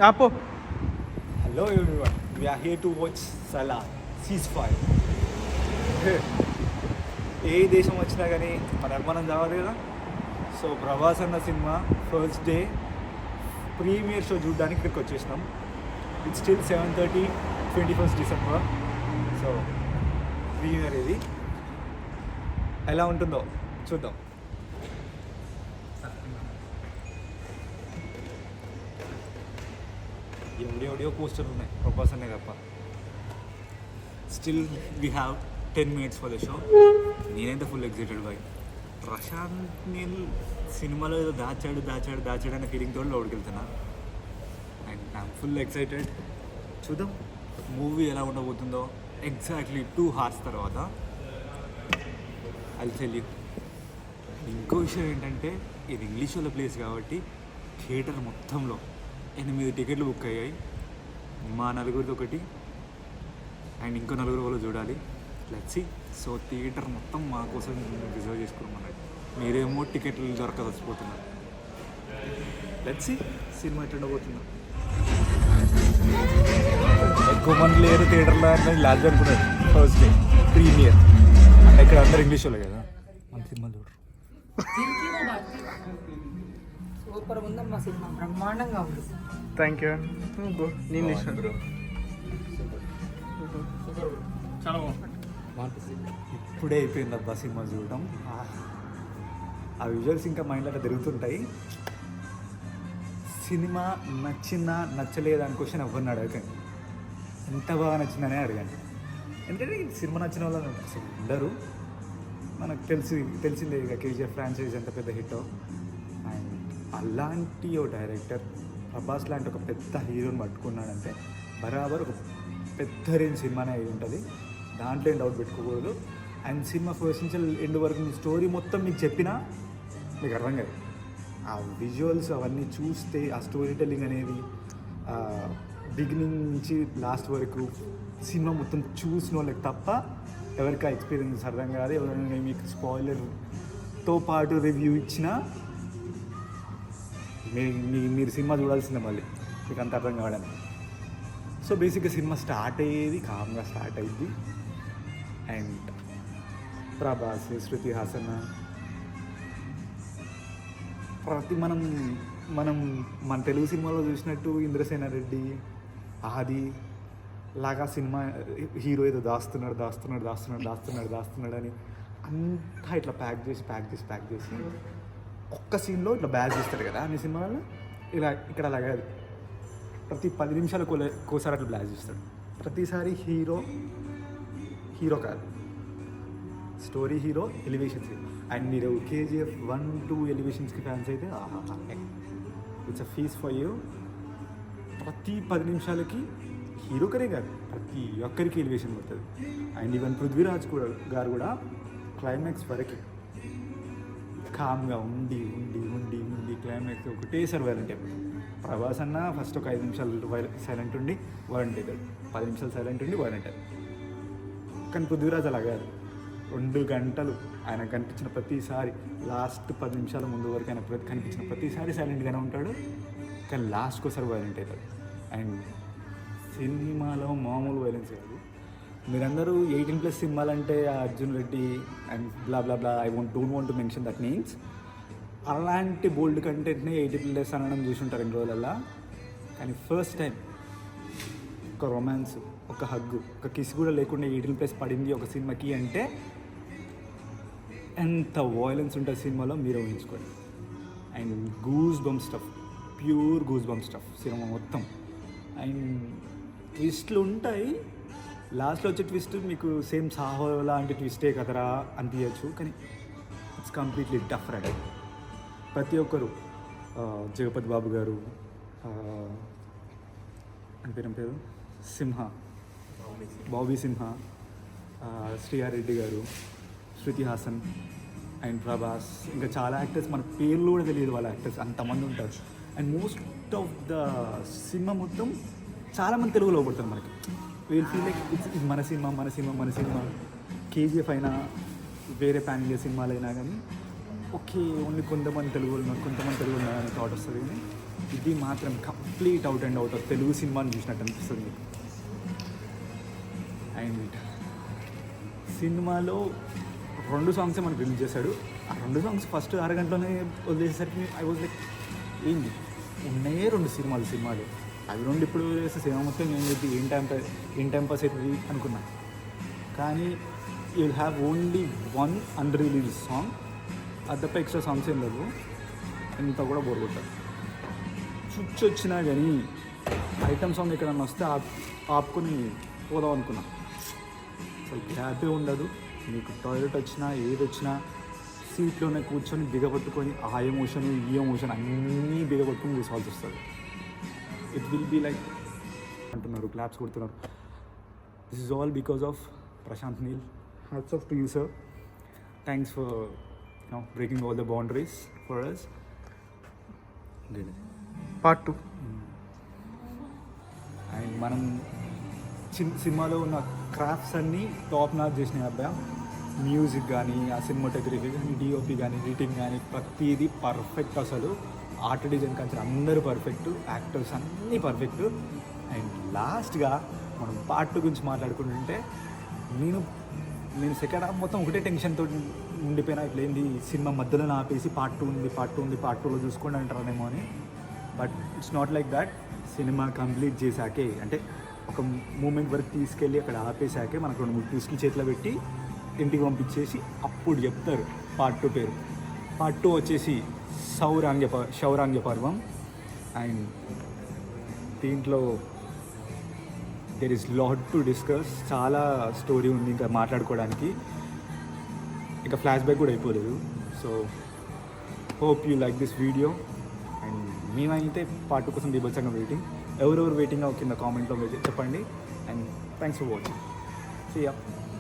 ఆపో. Hello everyone, we are here to watch Salah Ceasefire. ఏ దేశం వచ్చినా కానీ మన అభిమానం కావాలి కదా. సో ప్రభాస్ అన్న cinema first day premiere show చూడడానికి ఇక్కడికి వచ్చేసినాం. It's still 7:30 21st December. So premier ఇది ఎలా ఉంటుందో చూద్దాం. ఎవడియో పోస్టర్లు ఉన్నాయి ప్రభాస్ అనే తప్ప. Still we have 10 minutes for the show. నేనైతే full excited by Prashanth Neel సినిమాలో ఏదో దాచాడు అనే ఫీలింగ్ తోడు లోడుకెళ్తున్నా. And I'm full excited. చూద్దాం మూవీ ఎలా ఉండబోతుందో ఎగ్జాక్ట్లీ 2 hours తర్వాత ఐ టెల్ యూ. ఇంకో విషయం ఏంటంటే ఇది ఇంగ్లీష్ వాళ్ళ ప్లేస్ కాబట్టి థియేటర్ మొత్తంలో 8 టికెట్లు బుక్ అయ్యాయి. మా నలుగురిది ఒకటి అండ్ ఇంకో నలుగురు వాళ్ళు చూడాలి. Let's see. సో థియేటర్ మొత్తం మా కోసం రిజర్వ్ చేసుకున్నాం. మీరేమో టికెట్లు దొరకదచ్చిపోతున్నారు. లెట్స్ సీ సినిమా ఎట్లా ఉండబోతుందో. ఎక్కువ మంది లేరు థియేటర్లో అని లాస్ట్ అనుకున్నారు. ఫస్ట్ డే ప్రీమియర్ అంటే ఇక్కడ అందరు ఇంగ్లీష్ వాళ్ళే కదా, మన సినిమా చూడరు. సూపర్ ఉందమ్మా సినిమా, బ్రహ్మాండంగా ఉంది. Thank you. నేను ఇష్టం. చాలా బాగుంది. ఇప్పుడే అయిపోయింది అబ్బా సినిమా చూడటం. ఆ విజువల్స్ ఇంకా మైండ్లో అట్లా తిరుగుతుంటాయి. సినిమా నచ్చిందా నచ్చలేదా అని క్వశ్చన్ ఎవరిని అడగకండి. ఎంత బాగా నచ్చిందనే అడగండి. ఎందుకంటే సినిమా నచ్చిన వాళ్ళు అసలు ఉండరు. మనకు తెలిసిందే ఇక కేజీఎఫ్ ఫ్రాంచైజ్ ఎంత పెద్ద హిట్టో. అండ్ అలాంటి ఓ డైరెక్టర్ ప్రభాస్ లాంటి ఒక పెద్ద హీరోని పట్టుకున్నాడంటే బరాబర్ ఒక పెద్ద రేంజ్ సినిమానే అయి ఉంటుంది. దాంట్లో ఏం డౌట్ పెట్టుకోకూడదు. అండ్ సినిమా ఫస్ట్ నుంచి ఎండ్ వరకు మీ స్టోరీ మొత్తం మీకు చెప్పినా మీకు అర్థం కాదు. ఆ విజువల్స్ అవన్నీ చూస్తే ఆ స్టోరీ టెల్లింగ్ అనేది బిగినింగ్ నుంచి లాస్ట్ వరకు సినిమా మొత్తం చూసిన వాళ్ళకి తప్ప ఎవరికి ఆ ఎక్స్పీరియన్స్ అర్థం కాదు. ఎవరైనా మీకు స్పాయిలర్తో పాటు రివ్యూ ఇచ్చినా మీరు సినిమా చూడాల్సిందే మళ్ళీ మీకు అంత అర్థం కావడానికి. సో బేసిక్గా సినిమా స్టార్ట్ అయ్యేది కామ్గా స్టార్ట్ అయ్యింది. అండ్ ప్రభాస్, శృతి హాసన్, మన తెలుగు సినిమాలో చూసినట్టు ఇంద్రసేన రెడ్డి, ఆది లాగా సినిమా హీరో ఏదో దాస్తున్నాడు అని అంతా ఇట్లా ప్యాక్ చేసి ఒక్క సీన్లో ఇట్లా బ్యాగ్ చేస్తాడు కదా అన్ని సినిమాలలో. ఇలా ఇక్కడ అలాగే అది ప్రతి 10 నిమిషాలకు ఒకసారి అట్లా బ్లాస్ట్ చేస్తాడు. ప్రతిసారి హీరో కాదు, స్టోరీ హీరో, ఎలివేషన్స్. అండ్ మీరు కేజీఎఫ్ 1, 2 ఎలివేషన్స్కి ఫ్యాన్స్ అయితే it's a fees for you. ప్రతి 10 నిమిషాలకి హీరోకరే కాదు ప్రతి ఒక్కరికి ఎలివేషన్ పడుతుంది. అండ్ ఈవెన్ పృథ్వీరాజ్ గారు కూడా క్లైమాక్స్ వరకు కామ్గా ఉండి క్లైమాక్స్ ఒకటేసారి వైలెంట్ అయిపోతుంది. ప్రభాస్ అన్న ఫస్ట్ ఒక 5 నిమిషాలు సైలెంట్ ఉండి వైలెంట్ అవుతాడు, 10 నిమిషాలు సైలెంట్ ఉండి వైలెంట్ అవుతాడు. కానీ పృథ్వీరాజ్ అలా కాదు. 2 గంటలు ఆయన కనిపించిన ప్రతిసారి, లాస్ట్ 10 నిమిషాల ముందు వరకు ఆయన కనిపించిన ప్రతిసారి సైలెంట్గానే ఉంటాడు. కానీ లాస్ట్కి ఒకసారి వైలెంట్ అవుతాడు. అండ్ సినిమాలో మామూలు వైలెన్స్ కాదు. మీరందరూ 18+ సినిమాలంటే Arjun Reddy and blah I don't want to mention that names. అలాంటి బోల్డ్ కంటెంట్ని 18+ అనడం చూసుంటారు 2 రోజులల్లో. కానీ ఫస్ట్ టైం ఒక రొమాన్స్, ఒక హగ్గు, ఒక కిస్ కూడా లేకుండా 18+ పడింది ఒక సినిమాకి అంటే ఎంత వాయిలెన్స్ ఉంటుంది సినిమాలో మీరే ఊహించుకోండి. And goose bump stuff, pure goose bump stuff cinema మొత్తం. అండ్ ట్విస్ట్లు ఉంటాయి. లాస్ట్లో వచ్చే ట్విస్ట్ మీకు సేమ్ సాహో లాంటి ట్విస్టే కదరా అనిపించచ్చు. కానీ ఇట్స్ కంప్లీట్లీ డిఫరెంట్. ప్రతి ఒక్కరు జగపతి బాబు గారు అని పేరు బాబీ సింహ, శ్రీయార్ రెడ్డి గారు, శృతి హాసన్ అండ్ ప్రభాస్, ఇంకా చాలా యాక్టర్స్ మన పేర్లు కూడా తెలియదు వాళ్ళ యాక్టర్స్, అంతమంది ఉంటారు. And most of the cinema మొత్తం చాలామంది తెలుగులో పడుతుంది మనకి. వీల్ ఫీల్ లైక్ ఇట్స్ మన సినిమా. కేజీఎఫ్ అయినా వేరే పాన్ ఇండియా సినిమాలు అయినా కానీ ఓకే ఓన్లీ కొంతమంది తెలుగు ఉన్నారు అని థాట్ వస్తుంది. కానీ ఇది మాత్రం complete out and out Telugu సినిమాని చూసినట్టు అనిపిస్తుంది మీకు. అండ్ సినిమాలో 2 సాంగ్సే మనకు రిలీజ్ చేశాడు. ఆ 2 సాంగ్స్ ఫస్ట్ అరగంటలోనే వదిలేసరికి ఐ వాజ్ లైక్ ఏంది ఉన్నాయే 2 సినిమాలు అవి 2 ఇప్పుడు వదిలేస్తే సినిమా మొత్తం నేను చెప్పి ఏం టైం పాస్ అవుతుంది అనుకున్నా. కానీ you will have only 1 unrelease song, అది తప్ప ఎక్స్ట్రా సాంగ్స్ ఏం లేవు. ఎంత కూడా బోర్ కొట్టారు. చుచ్చు వచ్చినా కానీ ఐటమ్ సాంగ్ ఎక్కడన్నా వస్తే ఆపుకొని పోదాం అనుకున్నా. అసలు హ్యాపీగా ఉండదు. మీకు టాయిలెట్ వచ్చినా ఏది వచ్చినా సీట్లోనే కూర్చొని బిగపట్టుకొని ఆ ఎమోషన్ ఈ ఎమోషన్ అన్నీ బిగపట్టుకొని కూర్చోవాల్సి వస్తుంది. ఇట్ విల్ బీ లైక్ అంటున్నారు, క్లాప్స్ కొడుతున్నారు. This is all because of Prashanth Neel. Hats off to you sir. Thanks for breaking all the boundaries for us. Part 2. And మనం సినిమాలో ఉన్న క్రాఫ్ట్స్ అన్నీ టాప్ నాచ్ చేసినాయి అబ్బాయి. మ్యూజిక్ కానీ, ఆ సినిమాటోగ్రఫీ కానీ, డిఓపి కానీ, ఎడిటింగ్ కానీ ప్రతిదీ పర్ఫెక్ట్. అసలు ఆర్ట్ డిజైన్ కానీ అందరూ పర్ఫెక్ట్, యాక్టర్స్ అన్నీ పర్ఫెక్ట్. అండ్ లాస్ట్గా మనం పార్ట్ 2 గురించి మాట్లాడుకుంటుంటే నేను సెకండ్ హాఫ్ మొత్తం ఒకటే టెన్షన్తో ఉండిపోయినా. ఇట్లేంది సినిమా మధ్యలో ఆపేసి పార్ట్ 2 ఉంది, పార్ట్ 2లో చూసుకోండి అంటారేమో అని. But it's not like that. సినిమా కంప్లీట్ చేశాకే, అంటే ఒక మూమెంట్ వరకు తీసుకెళ్ళి అక్కడ ఆపేశాకే మనకు 2-3 ట్విస్టులు చేతిలో పెట్టి ఇంటికి పంపించేసి అప్పుడు చెప్తారు పార్ట్ 2 పేరు. పార్ట్ 2 వచ్చేసి శౌరాంగ్య పర్వం. అండ్ దీంట్లో there is lot to discuss. చాలా స్టోరీ ఉంది ఇంకా మాట్లాడుకోవడానికి. ఇంకా ఫ్లాష్ బ్యాక్ కూడా అయిపోలేదు. So hope you like this video. And మేమైతే పార్ట్ 2 కోసం బీభత్సంగా వెయిటింగ్. ఎవరెవరు వెయిటింగ్ కింద కామెంట్లో చెప్పండి. And thanks for watching. See yeah.